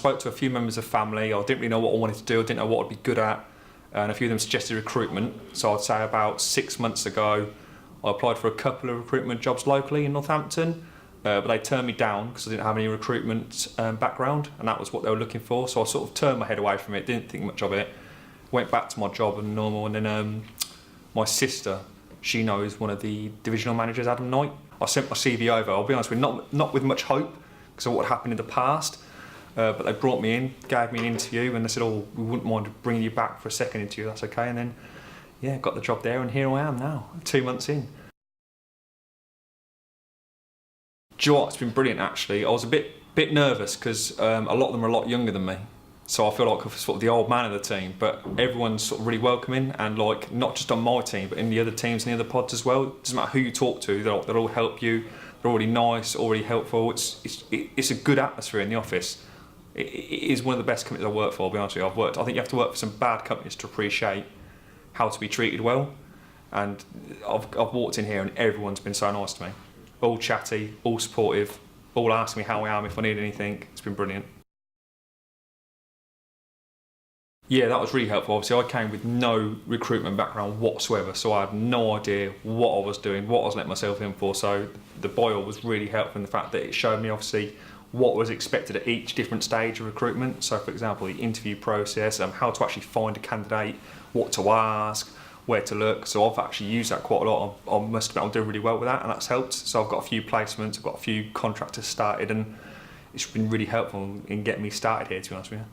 spoke to a few members of family. I didn't really know what I wanted to do. I didn't know what I'd be good at. And a few of them suggested recruitment. So I'd say about 6 months ago, I applied for a couple of recruitment jobs locally in Northampton. But they turned me down because I didn't have any recruitment background, and that was what they were looking for. So I sort of turned my head away from it, didn't think much of it, went back to my job and normal. And then my sister, she knows one of the divisional managers, Adam Marriott. I sent my CV over. I'll be honest with you, not with much hope because of what happened in the past. But they brought me in, gave me an interview, and they said, "Oh, we wouldn't mind bringing you back for a second interview. That's okay." And then, yeah, got the job there, and here I am now, 2 months in. Do you know what? It's been brilliant actually. I was a bit nervous because a lot of them are a lot younger than me, so I feel like I'm sort of the old man of the team. But everyone's sort of really welcoming, and like not just on my team, but in the other teams and the other pods as well. It doesn't matter who you talk to; they'll all help you. They're already nice, already helpful. It's a good atmosphere in the office. It is one of the best companies I work for. I'll be honest with you. I think you have to work for some bad companies to appreciate how to be treated well. And I've walked in here and everyone's been so nice to me. All chatty, all supportive, all asking me how I am, if I need anything. It's been brilliant. Yeah, that was really helpful. Obviously, I came with no recruitment background whatsoever, so I had no idea what I was doing, what I was letting myself in for. So the B.I.O.R was really helpful in the fact that it showed me obviously what was expected at each different stage of recruitment. So for example, the interview process, how to actually find a candidate, what to ask, where to look. So I've actually used that quite a lot. I must admit I'm doing really well with that, and that's helped. So I've got a few placements, I've got a few contractors started, and it's been really helpful in getting me started here, to be honest with you.